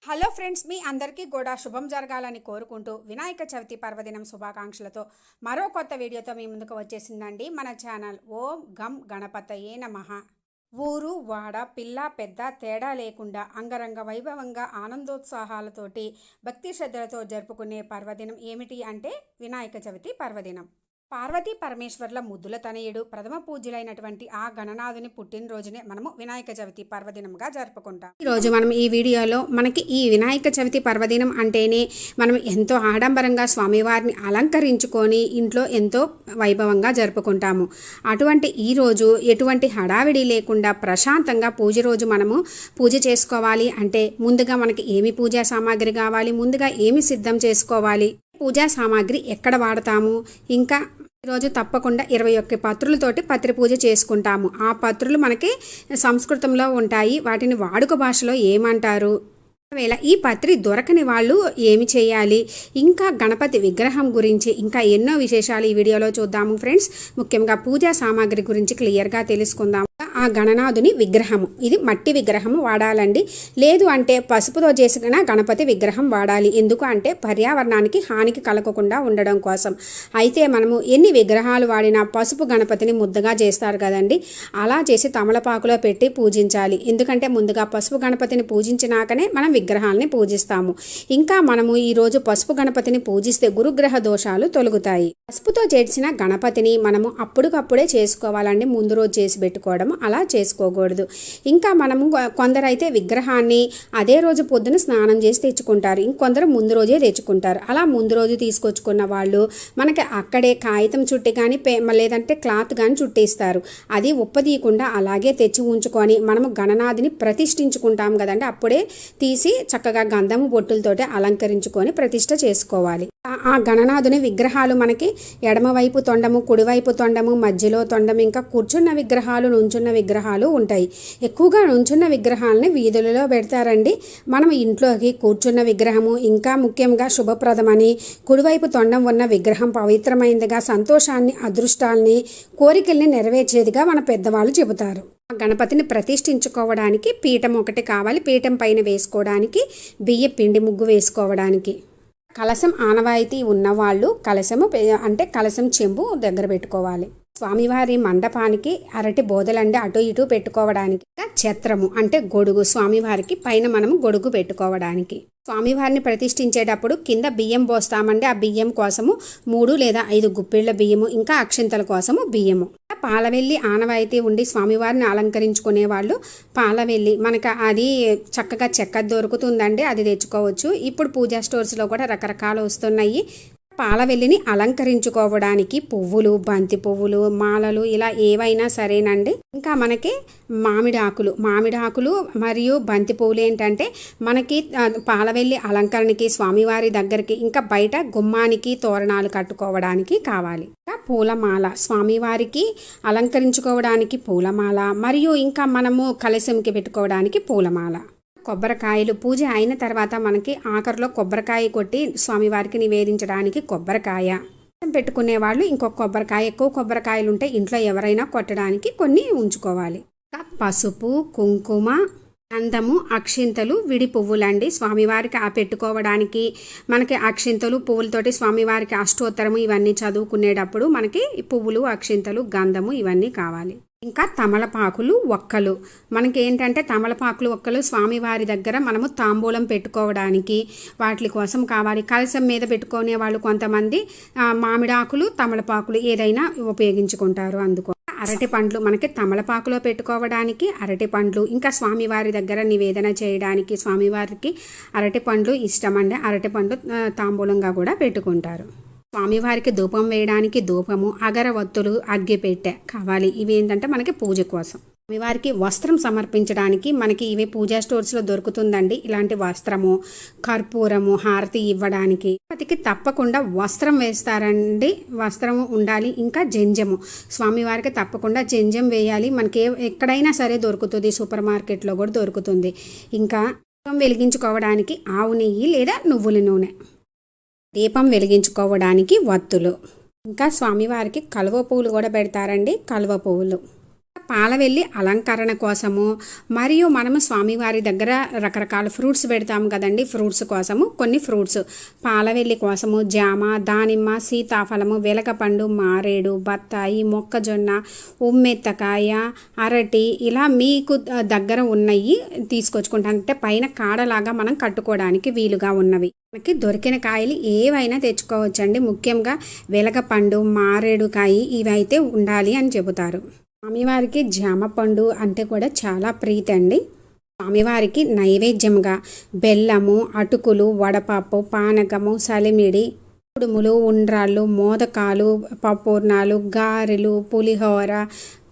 Hello friends, మీ అందరికీ కూడా శుభం జరగాలని కోరుకుంటూ వినాయక చవితి పర్వదినం శుభాకాంక్షలతో మరో కొత్త వీడియోతో మీ ముందుకు వచ్చేసిందండి మన ఛానల్. ఓం గం గణపతయే నమః. ఊరు వాడ పిల్ల పెద్ద తేడా లేకుండా అంగరంగ వైభవంగా ఆనందోత్సాహాలతోటి భక్తి శ్రద్ధలతో జరుపుకునే పర్వదినం ఏమిటి అంటే వినాయక చవితి పర్వదినం. పార్వతీ పరమేశ్వర్ల ముద్దుల తనయుడు ప్రథమ పూజ్యులైనటువంటి ఆ గణనాథుని పుట్టినరోజునే మనము వినాయక చవితి పర్వదినంగా జరుపుకుంటాం. ఈరోజు మనం ఈ వీడియోలో మనకి ఈ వినాయక చవితి పర్వదినం అంటేనే మనం ఎంతో ఆడంబరంగా స్వామివారిని అలంకరించుకొని ఇంట్లో ఎంతో వైభవంగా జరుపుకుంటాము. అటువంటి ఈరోజు ఎటువంటి హడావిడి లేకుండా ప్రశాంతంగా పూజ రోజు మనము పూజ చేసుకోవాలి అంటే ముందుగా మనకి ఏమి పూజా సామాగ్రి కావాలి, ముందుగా ఏమి సిద్ధం చేసుకోవాలి, పూజా సామాగ్రి ఎక్కడ వాడతాము, ఇంకా ఈరోజు తప్పకుండా 21 పత్రులతోటి పత్రి పూజ చేసుకుంటాము. ఆ పత్రులు మనకి సంస్కృతంలో ఉంటాయి. వాటిని వాడుక భాషలో ఏమంటారు, ఒకవేళ ఈ పత్రి దొరకని వాళ్ళు ఏమి చేయాలి, ఇంకా గణపతి విగ్రహం గురించి ఇంకా ఎన్నో విశేషాలు ఈ వీడియోలో చూద్దాము ఫ్రెండ్స్. ముఖ్యంగా పూజా సామాగ్రి గురించి క్లియర్గా తెలుసుకుందాము. ఆ గణనాథుని విగ్రహము, ఇది మట్టి విగ్రహము వాడాలండి. లేదు అంటే పసుపుతో చేసిన గణపతి విగ్రహం వాడాలి. ఎందుకు అంటే పర్యావరణానికి హానికి కలగకుండా ఉండడం కోసం. అయితే మనము ఎన్ని విగ్రహాలు వాడినా పసుపు గణపతిని ముద్దగా చేస్తారు కదండి, అలా చేసి తమలపాకులో పెట్టి పూజించాలి. ఎందుకంటే ముందుగా పసుపు గణపతిని పూజించినాకనే మనం విగ్రహాలని పూజిస్తాము. ఇంకా మనము ఈరోజు పసుపు గణపతిని పూజిస్తే గురుగ్రహ దోషాలు తొలగుతాయి. పసుపుతో చేసిన గణపతిని మనము అప్పటికప్పుడే చేసుకోవాలండి, ముందు రోజు చేసి పెట్టుకోవడం అలా చేసుకోకూడదు. ఇంకా మనము కొందరైతే విగ్రహాన్ని అదే రోజు పొద్దున స్నానం చేసి తెచ్చుకుంటారు, ఇంకొందరు ముందు రోజే తెచ్చుకుంటారు. అలా ముందు రోజు తీసుకొచ్చుకున్న వాళ్ళు మనకి అక్కడే కాగితం చుట్టి కానీ లేదంటే క్లాత్ కానీ చుట్టిస్తారు. అది ఉప్పదీయకుండా అలాగే తెచ్చి ఉంచుకొని మనము గణనాథుని ప్రతిష్ఠించుకుంటాం కదండి, అప్పుడే తీసి చక్కగా గంధము బొట్టులతోటి అలంకరించుకొని ప్రతిష్ఠ చేసుకోవాలి. ఆ గణనాథుని విగ్రహాలు మనకి ఎడమవైపు తొండము, కుడివైపు తొండము, మధ్యలో తొండము, ఇంకా కూర్చున్న విగ్రహాలు, నుంచున్న విగ్రహాలు ఉంటాయి. ఎక్కువగా నుంచున్న విగ్రహాలని వీధులలో పెడతారండి. మనం ఇంట్లోకి కూర్చున్న విగ్రహము ఇంకా ముఖ్యంగా శుభప్రదమని, కుడివైపు తొండం ఉన్న విగ్రహం పవిత్రమైనదిగా, సంతోషాన్ని, అదృష్టాల్ని, కోరికల్ని నెరవేర్చేదిగా మన పెద్దవాళ్ళు చెబుతారు. గణపతిని ప్రతిష్ఠించుకోవడానికి పీఠం ఒకటి కావాలి. పీఠం పైన వేసుకోవడానికి బియ్య పిండి ముగ్గు వేసుకోవడానికి కలశం ఆనవాయితీ ఉన్నవాళ్ళు కలశము అంటే కలశం చెంబు దగ్గర పెట్టుకోవాలి. స్వామివారి మండపానికి అరటి బోదలండి అటు ఇటు పెట్టుకోవడానికి, ఛత్రము అంటే గొడుగు, స్వామివారికి పైన మనము గొడుగు పెట్టుకోవడానికి. స్వామివారిని ప్రతిష్ఠించేటప్పుడు కింద బియ్యం పోస్తామండి. ఆ బియ్యం కోసము 3 లేదా 5 గుప్పిళ్ళ బియ్యము, ఇంకా అక్షింతల కోసము బియ్యము. పాలవెల్లి ఆనవాయితీ ఉండి స్వామివారిని అలంకరించుకునే వాళ్ళు పాలవెల్లి మనకు అది చక్కగా చెక్క దొరుకుతుందండి, అది తెచ్చుకోవచ్చు. ఇప్పుడు పూజా స్టోర్స్లో కూడా రకరకాలు వస్తున్నాయి. పాలవెల్లిని అలంకరించుకోవడానికి పువ్వులు, బంతి పువ్వులు, మాలలు ఇలా ఏవైనా సరేనండి. ఇంకా మనకి మామిడాకులు మరియు బంతి పువ్వులు ఏంటంటే మనకి పాలవెల్లి అలంకరణకి, స్వామివారి దగ్గరికి, ఇంకా బయట గుమ్మానికి తోరణాలు కట్టుకోవడానికి కావాలి. ఇంకా పూలమాల, స్వామివారికి అలంకరించుకోవడానికి పూలమాల, మరియు ఇంకా మనము కలశంకి పెట్టుకోవడానికి పూలమాల. కొబ్బరికాయలు, పూజ అయిన తర్వాత మనకి ఆఖరిలో కొబ్బరికాయ కొట్టి స్వామివారికి నివేదించడానికి కొబ్బరికాయ పెట్టుకునే వాళ్ళు ఇంకొక కొబ్బరికాయ, ఎక్కువ కొబ్బరికాయలు ఉంటే ఇంట్లో ఎవరైనా కొట్టడానికి కొన్ని ఉంచుకోవాలి. పసుపు, కుంకుమ, గంధము, అక్షింతలు, విడి పువ్వులండి స్వామివారికి పెట్టుకోవడానికి. మనకి అక్షింతలు పువ్వులతోటి స్వామివారికి అష్టోత్తరము ఇవన్నీ చదువుకునేటప్పుడు మనకి పువ్వులు, అక్షింతలు, గంధము ఇవన్నీ కావాలి. ఇంకా తమలపాకులు, ఒక్కలు, మనకి ఏంటంటే తమలపాకులు, ఒక్కలు స్వామివారి దగ్గర మనము తాంబూలం పెట్టుకోవడానికి వాటి కోసం కావాలి. కలశం మీద పెట్టుకునే వాళ్ళు కొంతమంది మామిడాకులు, తమలపాకులు ఏదైనా ఉపయోగించుకుంటారు. అందుకో అరటి పండ్లు, మనకి తమలపాకులో పెట్టుకోవడానికి అరటి పండ్లు, ఇంకా స్వామివారి దగ్గర నివేదన చేయడానికి స్వామివారికి అరటి పండ్లు ఇష్టమండి. అరటి పండ్లు తాంబూలంగా కూడా పెట్టుకుంటారు. స్వామివారికి ధూపం వేయడానికి ధూపము, అగరవత్తులు, అగ్గిపెట్టె కావాలి. ఇవి ఏంటంటే మనకి పూజ కోసం. స్వామివారికి వస్త్రం సమర్పించడానికి మనకి ఇవి పూజా స్టోర్స్లో దొరుకుతుందండి. ఇలాంటి వస్త్రము, కర్పూరము, హారతి ఇవ్వడానికి గణపతికి తప్పకుండా వస్త్రం వేస్తారండి, వస్త్రము ఉండాలి. ఇంకా జంజము, స్వామివారికి తప్పకుండా జంజం వేయాలి. మనకి ఎక్కడైనా సరే దొరుకుతుంది, సూపర్ మార్కెట్లో కూడా దొరుకుతుంది. ఇంకా దీపం వెలిగించుకోవడానికి ఆవు నెయ్యి లేదా నువ్వుల నూనె, దీపం వెలిగించుకోవడానికి వత్తులు, ఇంకా స్వామివారికి కలువ పువ్వులు కూడా పెడతారండి, కలువ పువ్వులు. పాలవెల్లి అలంకరణ కోసము మరియు మనము స్వామివారి దగ్గర రకరకాల ఫ్రూట్స్ పెడతాము కదండి, ఫ్రూట్స్ కోసము కొన్ని ఫ్రూట్స్ పాలవెల్లి కోసము జామ, దానిమ్మ, సీతాఫలము, వెలగపండు, మారేడు, బత్తాయి, మొక్కజొన్న, ఉమ్మెత్తకాయ, అరటి ఇలా మీకు దగ్గర ఉన్నవి తీసుకొచ్చుకుంటాం. అంటే పైన కాడలాగా మనం కట్టుకోవడానికి వీలుగా ఉన్నవి మనకి దొరికిన కాయలు ఏవైనా తెచ్చుకోవచ్చండి. ముఖ్యంగా వెలగపండు, మారేడు కాయ ఇవైతే ఉండాలి అని చెబుతారు. స్వామివారికి జామ పండు అంటే కూడా చాలా ప్రీతి అండి. స్వామివారికి నైవేద్యంగా బెల్లము, అటుకులు, వడపప్పు, పానకము, సలిమిడి, కుడుములు, ఉండ్రాళ్ళు, మోదకాలు, పప్పూర్ణాలు, గారెలు, పులిహోర,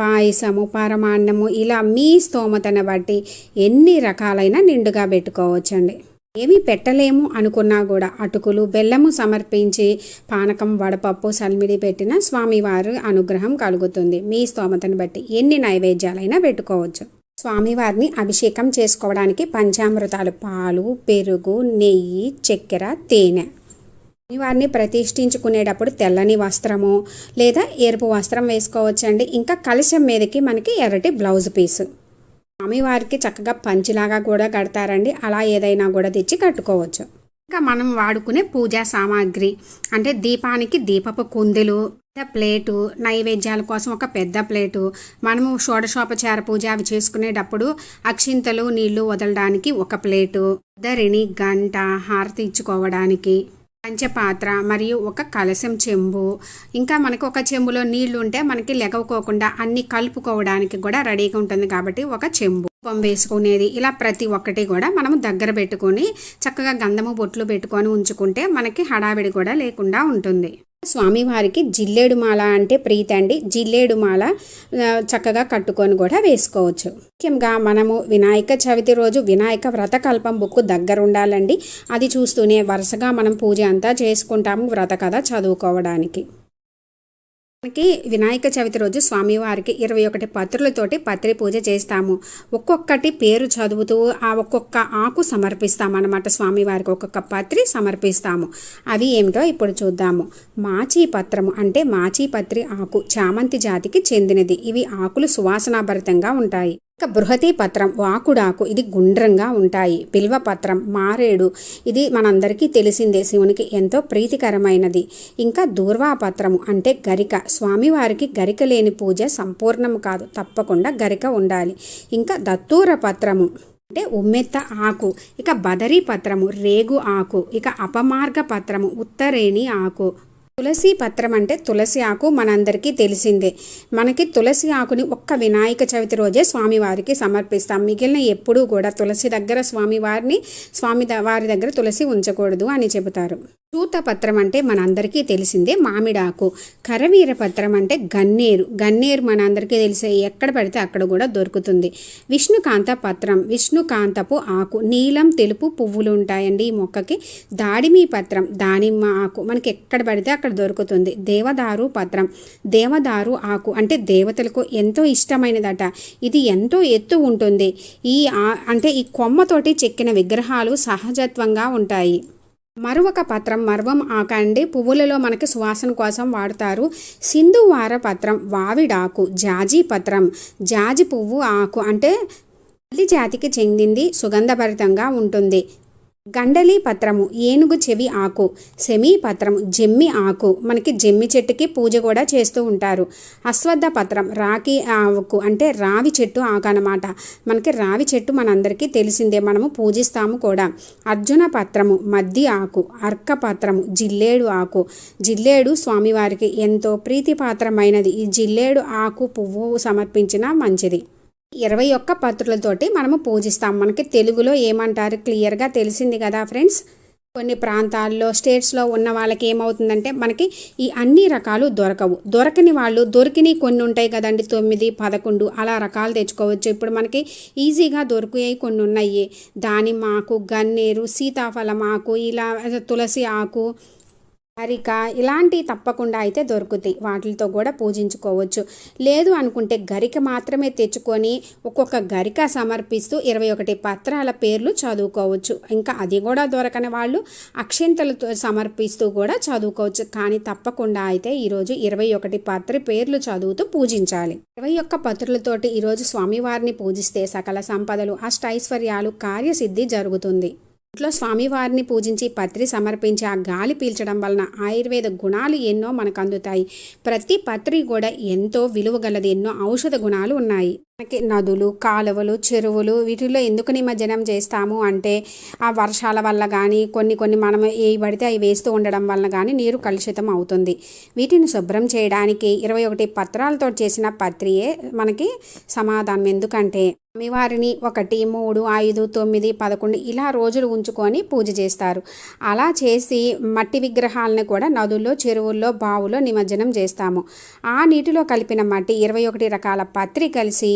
పాయసము, పరమాన్నము ఇలా మీ స్తోమతను బట్టి ఎన్ని రకాలైన నిండుగా పెట్టుకోవచ్చండి. ఏమీ పెట్టలేము అనుకున్నా కూడా అటుకులు, బెల్లము సమర్పించి పానకం, వడపప్పు, సల్మిడి పెట్టిన స్వామివారి అనుగ్రహం కలుగుతుంది. మీ స్తోమతను బట్టి ఎన్ని నైవేద్యాలైనా పెట్టుకోవచ్చు. స్వామివారిని అభిషేకం చేసుకోవడానికి పంచామృతాలు పాలు, పెరుగు, నెయ్యి, చక్కెర, తేనె. స్వామివారిని ప్రతిష్ఠించుకునేటప్పుడు తెల్లని వస్త్రము లేదా ఎరుపు వస్త్రం వేసుకోవచ్చండి. ఇంకా కలశం మీదకి మనకి ఎర్రటి బ్లౌజ్ పీసు. స్వామివారికి చక్కగా పంచిలాగా కూడా కడతారండి. అలా ఏదైనా కూడా తెచ్చి కట్టుకోవచ్చు. ఇంకా మనం వాడుకునే పూజా సామాగ్రి అంటే దీపానికి దీపపు కుందులు, ప్లేటు, నైవేద్యాల కోసం ఒక పెద్ద ప్లేటు, మనము షోడశోపచార పూజ అవి చేసుకునేటప్పుడు అక్షింతలు, నీళ్లు వదలడానికి ఒక ప్లేటు, ధరిణి, గంట, హారతి ఇచ్చుకోవడానికి పంచపాత్ర మరియు ఒక కలశం చెంబు. ఇంకా మనకు ఒక చెంబులో నీళ్లు ఉంటే మనకి లెగవుకోకుండా అన్ని కలుపుకోవడానికి కూడా రెడీగా ఉంటుంది కాబట్టి ఒక చెంబు, వేసుకునేది ఇలా ప్రతి ఒక్కటి కూడా మనం దగ్గర పెట్టుకొని చక్కగా గంధము బొట్లు పెట్టుకొని ఉంచుకుంటే మనకి హడావిడి కూడా లేకుండా ఉంటుంది. స్వామివారికి జిల్లేడు మాల అంటే ప్రీతి అండి. జిల్లేడు మాల చక్కగా కట్టుకొని కూడా వేసుకోవచ్చు. ముఖ్యంగా మనము వినాయక చవితి రోజు వినాయక వ్రతకల్పం బుక్ దగ్గర ఉండాలండి. అది చూస్తూనే వరుసగా మనం పూజ అంతా చేసుకుంటాము వ్రత కథ చదువుకోవడానికి. మనకి వినాయక చవితి రోజు స్వామివారికి 21 పత్రులతోటి పత్రి పూజ చేస్తాము. ఒక్కొక్కటి పేరు చదువుతూ ఆ ఒక్కొక్క ఆకు సమర్పిస్తాము అన్నమాట. స్వామివారికి ఒక్కొక్క పత్రి సమర్పిస్తాము. అవి ఏమిటో ఇప్పుడు చూద్దాము. మాచీ పత్రము అంటే మాచీపత్రి ఆకు చామంతి జాతికి చెందినది. ఇవి ఆకులు సువాసనాభరితంగా ఉంటాయి. ఇక బృహతి పత్రం వాకుడాకు, ఇది గుండ్రంగా ఉంటాయి. బిల్వపత్రం మారేడు, ఇది మనందరికీ తెలిసిందే, శివునికి ఎంతో ప్రీతికరమైనది. ఇంకా దూర్వాపత్రము అంటే గరిక, స్వామివారికి గరిక లేని పూజ సంపూర్ణము కాదు, తప్పకుండా గరిక ఉండాలి. ఇంకా దత్తూర పత్రము అంటే ఉమ్మెత్త ఆకు. ఇక బదరీ పత్రము రేగు ఆకు. ఇక అపమార్గ పత్రము ఉత్తరేణి ఆకు. తులసి పత్రం అంటే తులసి ఆకు మనందరికీ తెలిసిందే. మనకి తులసి ఆకుని ఒక్క వినాయక చవితి రోజే స్వామివారికి సమర్పిస్తాం. మిగిలిన ఎప్పుడూ కూడా తులసి దగ్గర వారి దగ్గర తులసి ఉంచకూడదు అని చెబుతారు. చూత పత్రం అంటే మనందరికీ తెలిసిందే మామిడాకు. కరవీర పత్రం అంటే గన్నేరు మనందరికీ తెలిసే, ఎక్కడ పడితే అక్కడ కూడా దొరుకుతుంది. విష్ణుకాంత పత్రం విష్ణుకాంతపు ఆకు, నీలం తెలుపు పువ్వులు ఉంటాయండి ఈ మొక్కకి. దాడిమి పత్రం దానిమ్మ ఆకు, మనకి ఎక్కడ పడితే అక్కడ దొరుకుతుంది. దేవదారు పత్రం దేవదారు ఆకు అంటే దేవతలకు ఎంతో ఇష్టమైనదట. ఇది ఎంతో ఎత్తు ఉంటుంది. ఈ కొమ్మతోటి చెక్కిన విగ్రహాలు సహజత్వంగా ఉంటాయి. మరువక పత్రం మర్వం ఆకు అండి, పువ్వులలో మనకి సువాసన కోసం వాడతారు. సింధువార పత్రం వావిడాకు. జాజి పత్రం జాజి పువ్వు ఆకు అంటే మల్లి జాతికి చెందింది, సుగంధభరితంగా ఉంటుంది. గండలి పత్రము ఏనుగు చెవి ఆకు. సెమీ పత్రము జమ్మి ఆకు, మనకి జమ్మి చెట్టుకి పూజ కూడా చేస్తూ ఉంటారు. అశ్వత్థ పత్రం రాకి ఆకు అంటే రావి చెట్టు ఆకు అన్నమాట. మనకి రావి చెట్టు మనందరికీ తెలిసిందే, మనము పూజిస్తాము కూడా. అర్జున పత్రము మద్ది ఆకు. అర్క పత్రము జిల్లేడు ఆకు. జిల్లేడు స్వామివారికి ఎంతో ప్రీతిపాత్రమైనది. ఈ జిల్లేడు ఆకు పువ్వు సమర్పించినా మంచిది. 21 పత్రులతోటి మనము పూజిస్తాం. మనకి తెలుగులో ఏమంటారు క్లియర్గా తెలిసింది కదా ఫ్రెండ్స్. కొన్ని ప్రాంతాల్లో స్టేట్స్లో ఉన్న వాళ్ళకి ఏమవుతుందంటే మనకి ఈ అన్ని రకాలు దొరకవు. దొరకని వాళ్ళు దొరికినవి కొన్ని ఉంటాయి కదండి, 9, 11 అలా రకాలు తెచ్చుకోవచ్చు. ఇప్పుడు మనకి ఈజీగా దొరికేవి కొన్ని ఉన్నాయి. దానిమ్మ ఆకు, గన్నేరు, సీతాఫలం ఆకు, ఇలా తులసి ఆకు, గరిక ఇలాంటివి తప్పకుండా అయితే దొరుకుతాయి. వాటితో కూడా పూజించుకోవచ్చు. లేదు అనుకుంటే గరిక మాత్రమే తెచ్చుకొని ఒక్కొక్క గరిక సమర్పిస్తూ 21 పత్రాల పేర్లు చదువుకోవచ్చు. ఇంకా అది కూడా దొరకని వాళ్ళు అక్షింతలతో సమర్పిస్తూ కూడా చదువుకోవచ్చు. కానీ తప్పకుండా అయితే ఈరోజు 21 పత్రి పేర్లు చదువుతూ పూజించాలి. 21 పత్రులతోటి ఈరోజు స్వామివారిని పూజిస్తే సకల సంపదలు, అష్టైశ్వర్యాలు, కార్యసిద్ధి జరుగుతుంది. ఇంట్లో స్వామివారిని పూజించి పత్రి సమర్పించి ఆ గాలి పీల్చడం వలన ఆయుర్వేద గుణాలు ఎన్నో మనకు అందుతాయి. ప్రతి పత్రి కూడా ఎంతో విలువగలది. ఎన్నో ఔషధ గుణాలు ఉన్నాయి. మనకి నదులు, కాలువలు, చెరువులు వీటిల్లో ఎందుకు నిమజ్జనం చేస్తాము అంటే ఆ వర్షాల వల్ల కానీ కొన్ని మనం ఏ పడితే అవి వేస్తూ ఉండడం వల్ల కానీ నీరు కలుషితం అవుతుంది. వీటిని శుభ్రం చేయడానికి 21 పత్రాలతో చేసిన పత్రియే మనకి సమాధానం. ఎందుకంటే స్వామివారిని 1, 3, 5, 9, 11 ఇలా రోజులు ఉంచుకొని పూజ చేస్తారు. అలా చేసి మట్టి విగ్రహాలను కూడా నదుల్లో, చెరువుల్లో, బావుల్లో నిమజ్జనం చేస్తాము. ఆ నీటిలో కలిపిన మట్టి 21 రకాల పత్రి కలిసి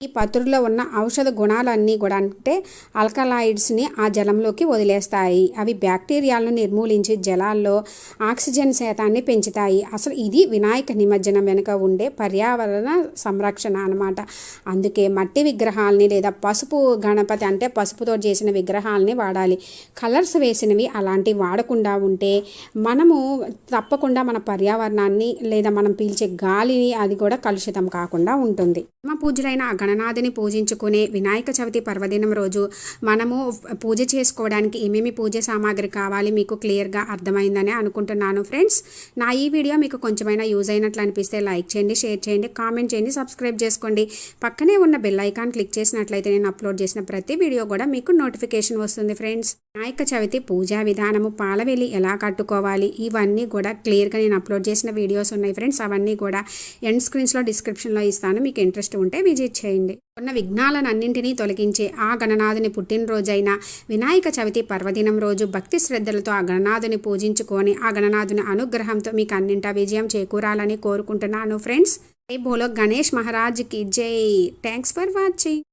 ఈ పత్రుల్లో ఉన్న ఔషధ గుణాలన్నీ కూడా అంటే ఆల్కలాయిడ్స్ని ఆ జలంలోకి వదిలేస్తాయి. అవి బ్యాక్టీరియాలను నిర్మూలించి జలాల్లో ఆక్సిజన్ శాతాన్ని పెంచుతాయి. అసలు ఇది వినాయక నిమజ్జనం వెనుక ఉండే పర్యావరణ సంరక్షణ అన్నమాట. అందుకే మట్టి విగ్రహాలని లేదా పసుపు గణపతి అంటే పసుపుతో చేసిన విగ్రహాలని వాడాలి. కలర్స్ వేసినవి అలాంటివి వాడకుండా ఉంటే మనము తప్పకుండా మన పర్యావరణాన్ని లేదా మనం పీల్చే గాలిని అది కూడా కలుషితం కాకుండా ఉంటుంది. పూజలైన గణనాథుని పూజించుకునే వినాయక చవితి పర్వదినం రోజు మనము పూజ చేసుకోవడానికి ఏమేమి పూజ సామాగ్రి కావాలి మీకు క్లియర్గా అర్థమైందని అనుకుంటున్నాను ఫ్రెండ్స్. నా ఈ వీడియో మీకు కొంచెమైనా యూజ్ అయినట్లు అనిపిస్తే లైక్ చేయండి, షేర్ చేయండి, కామెంట్ చేయండి, సబ్స్క్రైబ్ చేసుకోండి. పక్కనే ఉన్న బెల్ ఐకాన్ క్లిక్ చేసినట్లయితే నేను అప్లోడ్ చేసిన ప్రతి వీడియో కూడా మీకు నోటిఫికేషన్ వస్తుంది ఫ్రెండ్స్. వినాయక చవితి పూజా విధానము, పాలవెల్లి ఎలా కట్టుకోవాలి ఇవన్నీ కూడా క్లియర్గా నేను అప్లోడ్ చేసిన వీడియోస్ ఉన్నాయి ఫ్రెండ్స్. అవన్నీ కూడా ఎండ్ స్క్రీన్స్లో డిస్క్రిప్షన్లో ఇస్తాను. మీకు ఇంట్రెస్ట్ ఉంటే విజిట్ చేయండి. ఉన్న విఘ్నాలను అన్నింటినీ తొలగించే ఆ గణనాథుని పుట్టినరోజైన వినాయక చవితి పర్వదినం రోజు భక్తి శ్రద్ధలతో ఆ గణనాథుని పూజించుకొని ఆ గణనాథుని అనుగ్రహంతో మీకు అన్నింటా విజయం చేకూరాలని కోరుకుంటున్నాను ఫ్రెండ్స్. బోలో గణేష్ మహారాజ్కి జై. Thanks for watching.